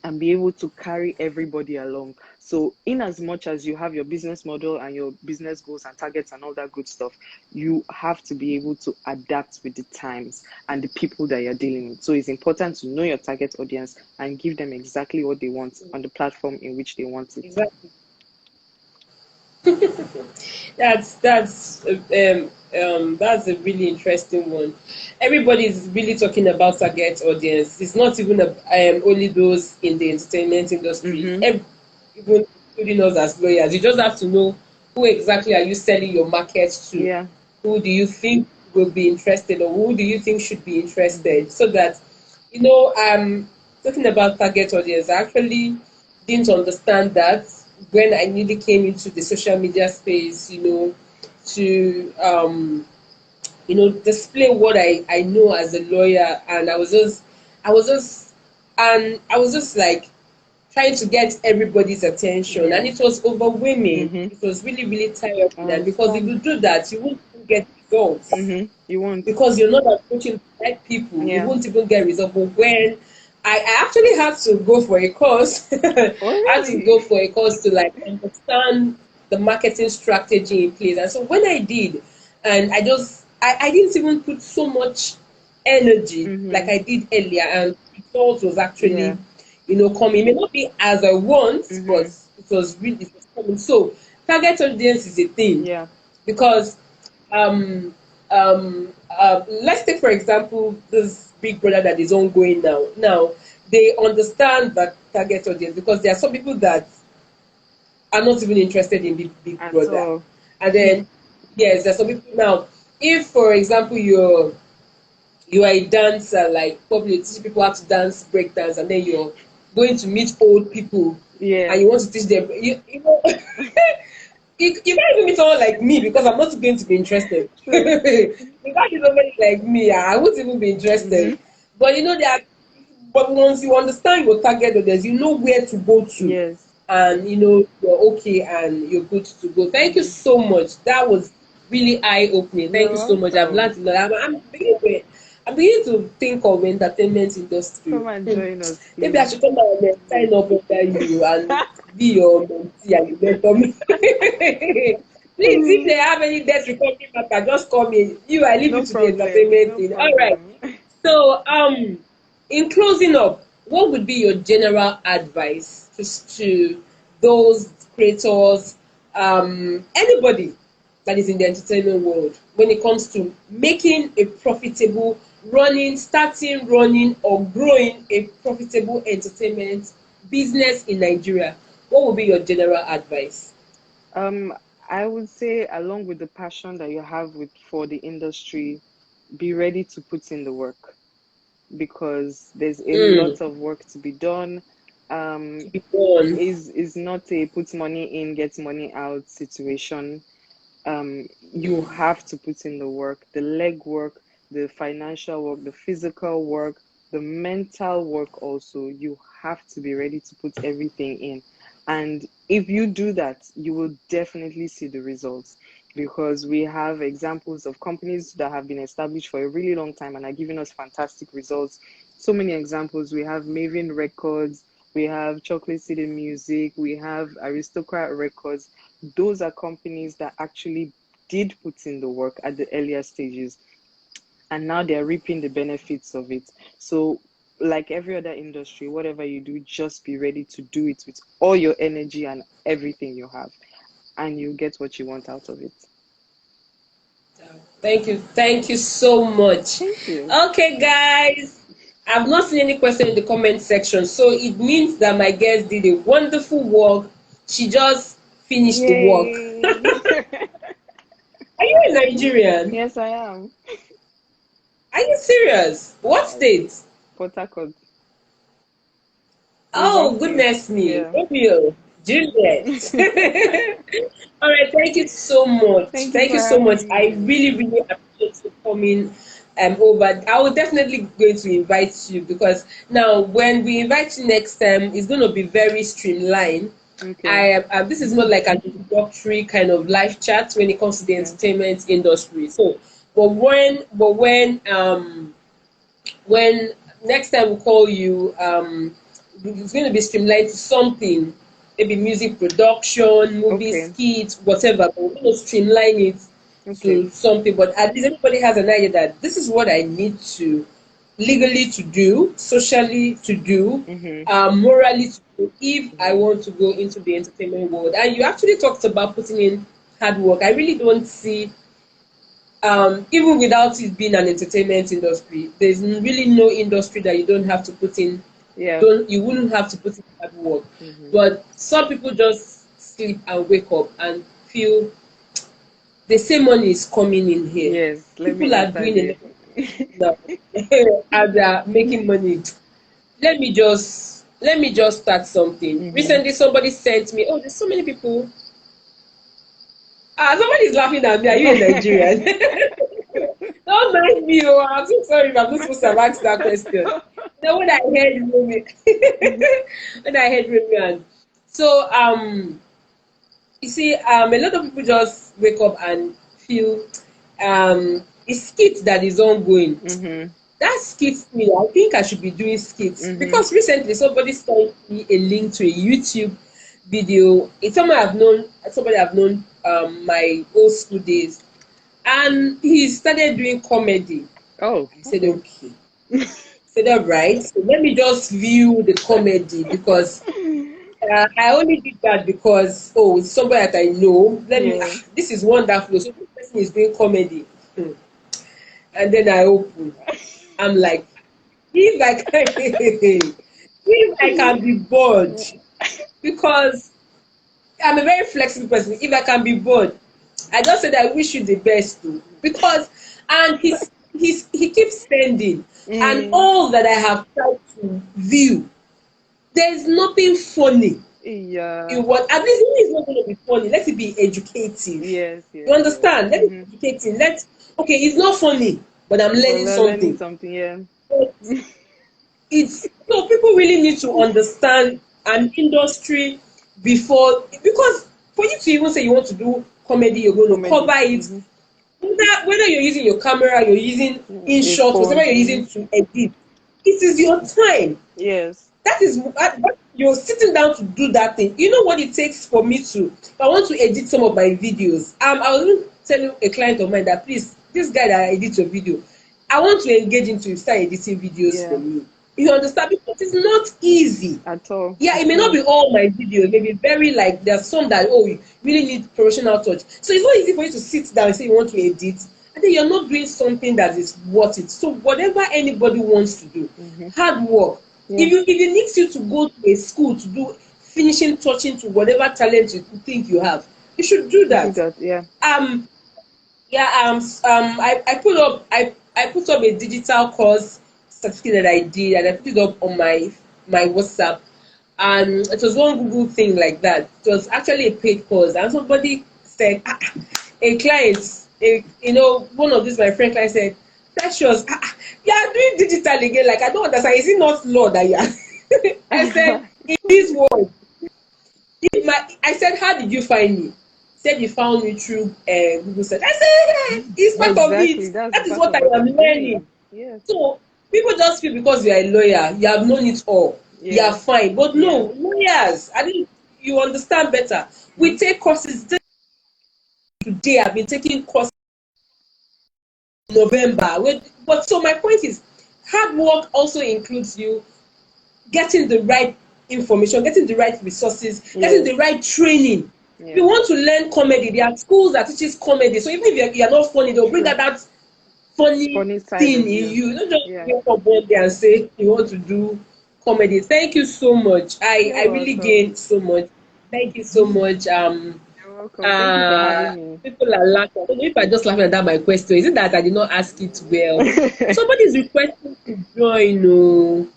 and be able to carry everybody along. So in as much as you have your business model and your business goals and targets and all that good stuff, you have to be able to adapt with the times and the people that you're dealing with. So it's important to know your target audience and give them exactly what they want on the platform in which they want it. Exactly. That's a really interesting one. Everybody is really talking about target audience. It's not even only those in the entertainment industry. Even including us as lawyers, you just have to know who exactly are you selling your market to. Yeah. Who do you think will be interested, or who do you think should be interested? So that talking about target audience, I actually didn't understand that when I newly came into the social media space, to display what I know as a lawyer. And I was just like trying to get everybody's attention, Yeah. and it was overwhelming. Mm-hmm. It was really, really tiring. I And because if understand. you do that, you won't even get results, You won't. because you're not approaching the right people. You Yeah. won't even get results. But when I actually had to go for a course, I Oh, had to go really? for a course to like understand the marketing strategy in place. And so when I did, and I didn't even put so much energy like I did earlier, and results was Yeah. actually, coming. It may not be as I want, but it was coming. So target audience is a thing, Yeah. because um let's take for example this Big Brother that is ongoing now. Now they understand that target audience, because there are some people that are not even interested in Big At Brother. all. And then yes, there's some people now. If for example you are a dancer, like probably you teach people how to dance, break dance, and then you're going to meet old people Yeah. and you want to teach them, you can't even meet someone like me, because I'm not going to be interested. True. You can't meet somebody like me, I won't even be interested. But but once you understand your target audience, you know where to go to, Yes. and you're okay and you're good to go. Thank you so much. That was really eye opening. Thank You're you so much. I've welcome. learned a lot. I'm beginning to think of entertainment industry. Come and join us, Maybe I please. should come and sign up under you and be your mentee and you mentor me. Please, if they have any debt recovery matter, just call me. I leave you No to the problem. entertainment No thing. All right. problem. So, in closing up, what would be your general advice to those creators, anybody that is in the entertainment world, when it comes to making a profitable, starting, running, or growing a profitable entertainment business in Nigeria? What would be your general advice? Um, I would say, along with the passion that you have for the industry, be ready to put in the work, because there's a Mm, lot of work to be done. to Um, be born. is not a put money in, get money out situation. You have to put in the work, the leg work, the financial work, the physical work, the mental work also. You have to be ready to put everything in. And if you do that, you will definitely see the results, because we have examples of companies that have been established for a really long time and are giving us fantastic results. So many examples. We have Maven Records, we have Chocolate City Music, we have Aristocrat Records. Those are companies that actually did put in the work at the earlier stages, and now they're reaping the benefits of it. So, like every other industry, whatever you do, just be ready to do it with all your energy and everything you have, and you get what you want out of it. Thank you so much. Thank you. Okay, guys, I've not seen any question in the comment section, so it means that my guest did a wonderful work. She just finished the work. Yay! Are you a Nigerian? Yes, I am. Are you serious? What Yes. state? Port Harcourt. Oh, Rivers State. goodness me. Yeah. Romeo, Juliet. All right, thank you so much. Thank you Thank for you so much. having I me. really, really appreciate you coming over. I will definitely going to invite you, because now when we invite you next time, it's going to be very streamlined. Okay. This is not like an introductory kind of live chat when it comes to the Okay. entertainment industry. So, when next time we call you, it's going to be streamlined to something, maybe music production, movie Okay. skits, whatever. But we're going to streamline it Okay. to something. But at least everybody has an idea that this is what I need to legally to do, socially to do, Mm-hmm. morally to do, if I want to go into the entertainment world. And you actually talked about putting in hard work. I really don't see, even without it being an entertainment industry, there's really no industry that you don't have to put in. Yeah. You wouldn't have to put in hard work. Mm-hmm. But some people just sleep and wake up and feel the same money is coming in here. Yes. Let me People are enter doing a there. lot of stuff and they are making money. Let me just start something. Mm-hmm. Recently, somebody sent me. Oh, there's so many people. Somebody's laughing at me. Are you a Nigerian? Don't mind me. Oh, I'm so sorry if I'm not supposed to have asked that question. When I heard Romeo, when I heard Romeo, so you see, a lot of people just wake up and feel a skit that is ongoing. Mm-hmm. That skits me. I think I should be doing skits, Mm-hmm. because recently somebody sent me a link to a YouTube video. It's somebody I've known my old school days, and he started doing comedy. Oh. I said, okay. I said, all right. So let me just view the comedy, because I only did that because it's somebody that I know. Yeah. This is wonderful. So this person is doing comedy. And then I open. I'm like, if I can, if I can be bored, because I'm a very flexible person. If I can be bored, I just said I wish you the best too. Because and he keeps spending, and all that I have tried to view, there's nothing funny. Yeah. In what, at least it's not going to be funny. Let it be educative. Yes. Yes. You understand? Let it Mm-hmm. be educating. Okay, it's not funny, but I'm learning Well, learning something. something. Yeah. But it's so people really need to understand an industry before, because for you to even say you want to do comedy, you're going to Comedy. cover it. Mm-hmm. Whether you're using your camera, you're using A InShot, phone. whatever you're using to edit, it is your time. Yes. That is you're sitting down to do that thing. You know what it takes for me to, if I want to edit some of my videos. I was even telling a client of mine that, please, this guy that edits your video, I want to engage him to start editing videos for me. You understand? Because it's not easy At all. Yeah, it may not be all my videos. Maybe very like there's some that you really need professional touch. So it's not easy for you to sit down and say you want to edit, and then you're not doing something that is worth it. So whatever anybody wants to do, hard work. Yeah. If it needs you to go to a school to do finishing touching to whatever talent you think you have, you should do that. Yeah. I put up a digital course certificate that I did, and I put it up on my WhatsApp, and it was one Google thing like that. It was actually a paid course, and somebody said, a client, one of these my friend clients said, Precious, you are doing digital again. Like, I don't understand. Is it not law that you are? I said, in this world, I said, how did you find me? He said, you found me through Google search. I said, hey, it's part of Exactly. it. That's the That is part what of I what am I'm learning. doing. Yes. So people just feel because you are a lawyer, you have known it all. You are Yeah. fine. But Yeah. no, lawyers, I think you understand better. We take courses today. I've been taking courses in November. But so my point is, hard work also includes you getting the right information, getting the right resources, getting Yes. the right training. If you Yeah. want to learn comedy, there are schools that teaches comedy. So even if you're not funny, they'll bring True. out that funny Funny side thing of in you. you. You don't just Yeah. wake up one day and say you want to do comedy. Thank you so much. I You're really welcome. gained so much. Thank you so much. You're welcome. Thank you for having me. People are laughing. I don't know if I just laughing at that my question. Is it that I did not ask it well? Somebody's requesting to join. Oh,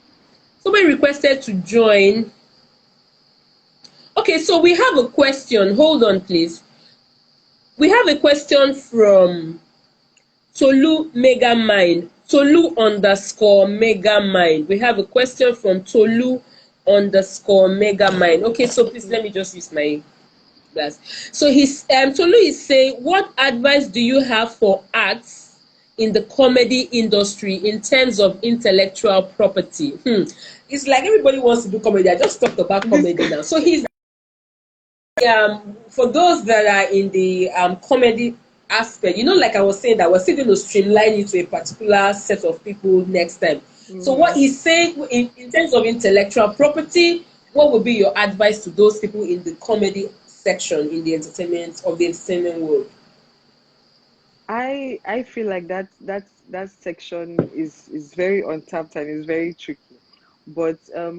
somebody requested to join. Okay, so we have a question. Hold on, please. We have a question from Tolu Megamind. Tolu underscore Megamind. We have a question from Tolu underscore Megamind. Okay, so please let me just use my glass. So Tolu is saying, what advice do you have for arts in the comedy industry in terms of intellectual property? It's like everybody wants to do comedy. I just talked about This comedy now. So he's for those that are in the comedy aspect, like I was saying, that we're still going to streamline it to a particular set of people next time. So what mm-hmm. he's saying in terms of intellectual property, what would be your advice to those people in the comedy section in the entertainment world? I feel like that section is very untapped and is very tricky. But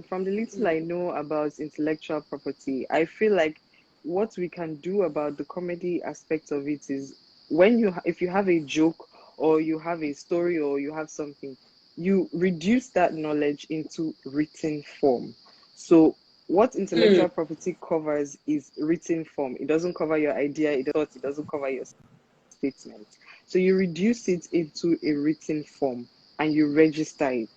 from the little I know about intellectual property, I feel like what we can do about the comedy aspect of it is if you have a joke or you have a story or you have something, you reduce that knowledge into written form. So what Mm. intellectual property covers is written form. It doesn't cover your idea, it doesn't cover your statement. So you reduce it into a written form and you register it.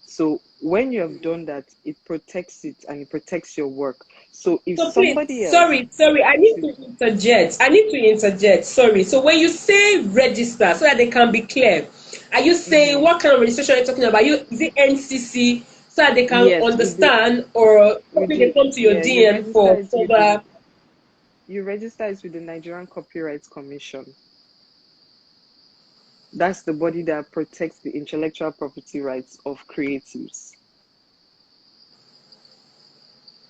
So when you have done that, it protects it and it protects your work. So if So please, somebody else, sorry, I need to interject. Sorry. So when you say register, so that they can be clear, are you saying mhm, what kind of registration are you talking about? Is it NCC so that they can yes, understand, or with maybe they the come to your yeah, DM for further? you register it with the Nigerian Copyright Commission. That's the body that protects the intellectual property rights of creatives.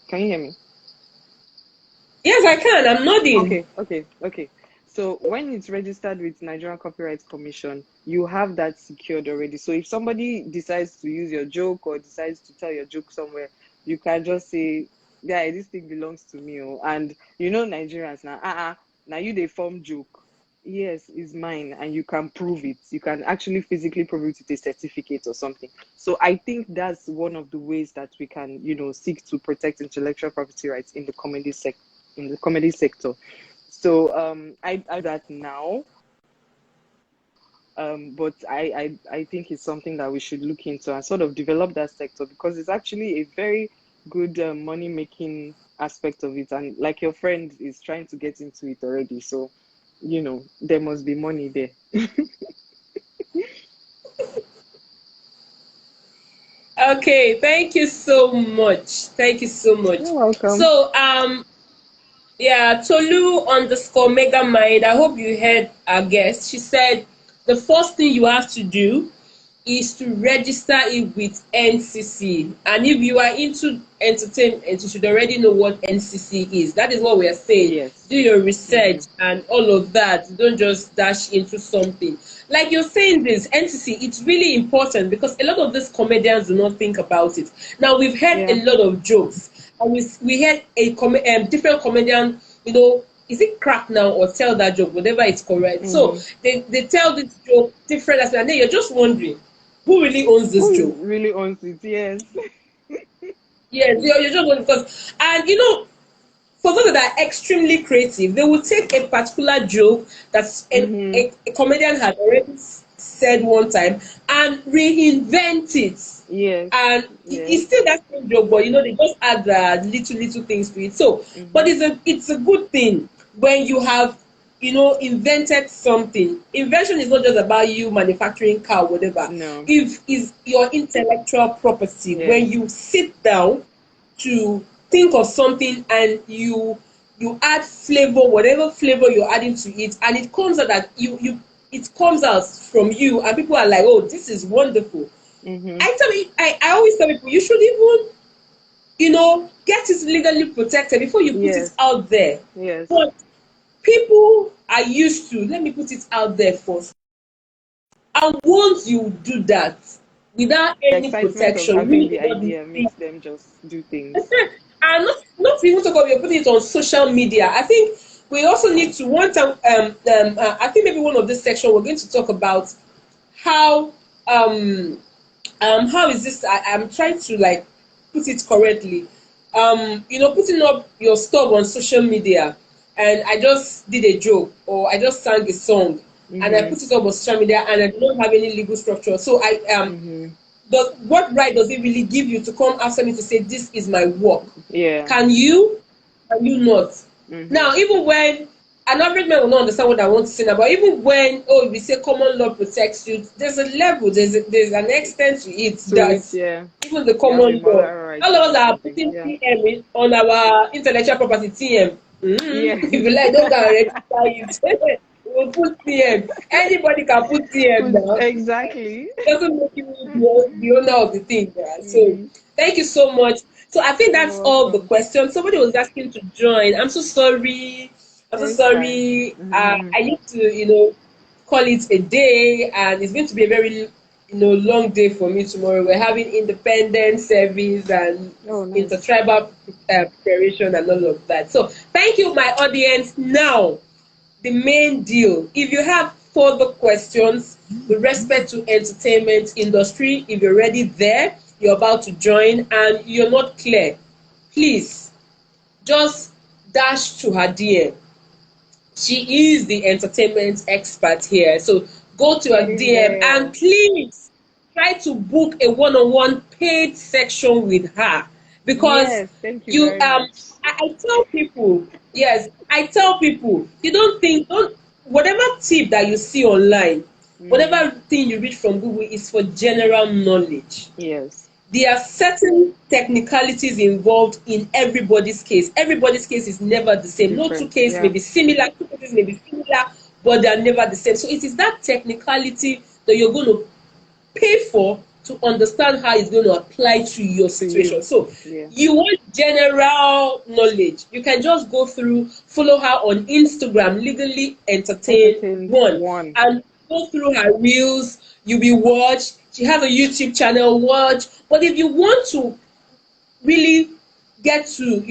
Can you hear me? Yes, I can. I'm nodding. Okay. So when it's registered with Nigerian Copyright Commission, you have that secured already. So if somebody decides to use your joke or decides to tell your joke somewhere, you can just say, "Yeah, this thing belongs to me." Oh. And Nigerians now, now you they form joke. Yes, it's mine, and you can prove it. You can actually physically prove it with a certificate or something. So I think that's one of the ways that we can, seek to protect intellectual property rights in the comedy sector. So I do that now, but I think it's something that we should look into and sort of develop that sector because it's actually a very good money making aspect of it. And like your friend is trying to get into it already, so there must be money there. Okay, thank you so much. Thank you so much. You're welcome. So yeah, Tolu underscore Megamind. I hope you heard our guest. She said the first thing you have to do is to register it with NCC. And if you are into entertainment, you should already know what NCC is. That is what we are saying. Yes. Do your research Mm-hmm. and all of that. Don't just dash into something. Like you're saying this, NCC, it's really important because a lot of these comedians do not think about it. Now, we've heard Yeah. a lot of jokes. And we had different comedian, is it crack now or tell that joke, whatever it's correct. So Mm-hmm. they tell this joke different, and then you're just wondering who really owns this Who joke. really owns it? Yes. Yes, you're just wondering because, and for those that are extremely creative, they will take a particular joke that Mm-hmm. a comedian had already said one time and reinvent it. Yes. And Yes. it's still that same job, but they just add little things to it. So, but it's a good thing when you have invented something. Invention is not just about you manufacturing car, whatever. No. If is your intellectual property, Yes. when you sit down to think of something and you add flavor, whatever flavor you're adding to it, and it comes out that it comes out from you, and people are like, oh, this is wonderful. I always tell people, you should even get it legally protected before you put Yes. it out there. Yes. But people are used to, let me put it out there first. And once you do that without The any excitement of protection, having really the what the idea makes them just do things. and not even talk about you're putting it on social media. I think we also need to one time. I think maybe one of this section we're going to talk about how how is this? I'm trying to like put it correctly. Putting up your stuff on social media, and I just did a joke or I just sang a song, and I put it up on social media, and I don't have any legal structure. So what right does it really give you to come after me to say this is my work? Yeah. Can you not? Now, even when an average man will not understand what I want to say now, but even when we say common law protects you, there's a level, there's an extent to it that even the common law. All of us are putting TM on our intellectual property. TM. If you like, don't go and register it. We'll put TM. Anybody can put TM now. Exactly. It doesn't make you the owner of the thing. So thank you so much. So I think that's all the questions. Somebody was asking to join. I'm so sorry. I need to, call it a day, and it's going to be a very, long day for me tomorrow. We're having independent service and intertribal preparation and all of that. So thank you, my audience. Now, the main deal. If you have further questions with respect to entertainment industry, if you're already there, you're about to join, and you're not clear, please just dash to her DM. She is the entertainment expert here. So go to her DM and please try to book a one-on-one paid section with her, because thank you very much. I tell people, don't whatever tip that you see online, whatever thing you read from Google is for general knowledge. Yes. There are certain technicalities involved in everybody's case. Everybody's case is never the same. No two cases may be similar, two cases may be similar, but they are never the same. So it is that technicality that you're going to pay for to understand how it's going to apply to your situation. So you want general knowledge, you can just follow her on Instagram, Legally Entertained One, and go through her reels. You'll be watched. She has a YouTube channel, watch. But if you want to really get to,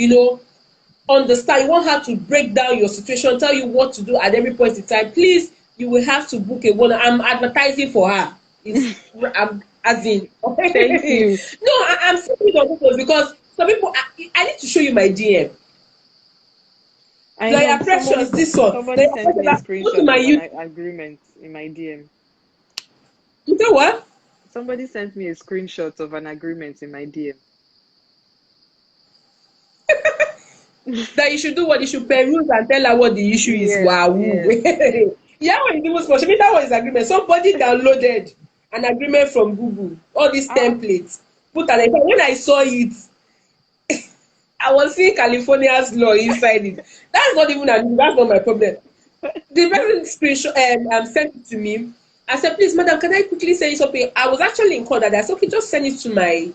understand, you want her to break down your situation, tell you what to do at every point in time, please, you will have to book a one. I'm advertising for her. As in, thank you. No, I'm saying on this because some people, I need to show you my DM. Like Precious, this one. Somebody sent me a screenshot of an agreement in my DM. You know what? Somebody sent me a screenshot of an agreement in my DM. That you should do what you should peruse and tell her what the issue is. Wow. Yeah, when it was for me, that was agreement. Somebody downloaded an agreement from Google, all these templates. When I saw it, I was seeing California's law inside it. That's not my problem. The person screenshot sent it to me. I said, please, madam, can I quickly send you something? I was actually in court, and I said, okay, just send it to my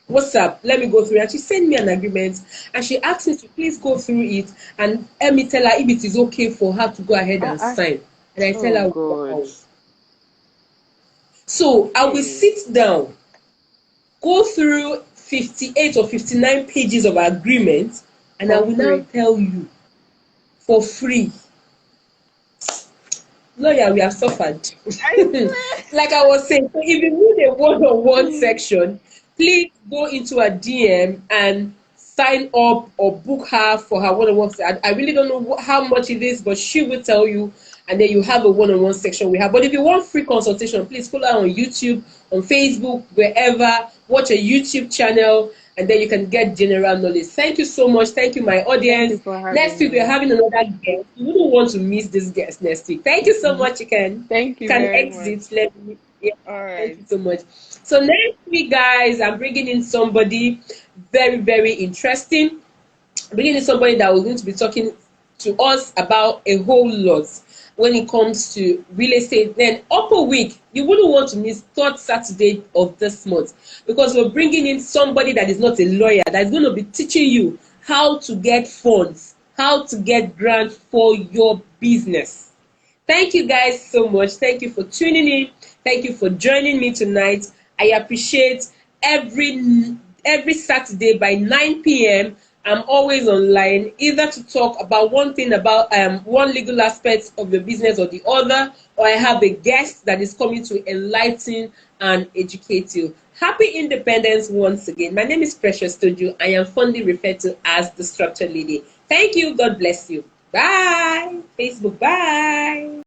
WhatsApp. Let me go through it. And she sent me an agreement, and she asked me to please go through it and let me tell her if it is okay for her to go ahead and sign. And I tell her, wow. So I will sit down, go through 58 or 59 pages of agreement, and I will now tell you for free. Lawyer, we have suffered. Like I was saying, so if you need a one-on-one section, please go into a DM and sign up or book her for her one-on-one. I really don't know how much it is, but she will tell you. and then you have a one-on-one section we have. But if you want free consultation, please follow her on YouTube, on Facebook, wherever. Watch a YouTube channel, and then you can get general knowledge. Thank you so much. Thank you, my Thank you audience. for Next having week we're me. having another guest. You wouldn't want to miss this guest next week. Thank you so much. Thank You you can very much. exit. Let me. Yeah, All thank right. you so much. So next week, guys, I'm bringing in somebody very, very interesting. Bringing in somebody that was going to be talking to us about a whole lot when it comes to real estate. Then upper week, you wouldn't want to miss third Saturday of this month, because we're bringing in somebody that is not a lawyer, that is going to be teaching you how to get funds, how to get grants for your business. Thank you guys so much. Thank you for tuning in. Thank you for joining me tonight. I appreciate every Saturday by 9 p.m. I'm always online, either to talk about one thing about one legal aspect of the business or the other, or I have a guest that is coming to enlighten and educate you. Happy Independence once again. My name is Precious Toju. I am fondly referred to as the Structured Lady. Thank you. God bless you. Bye. Facebook, bye.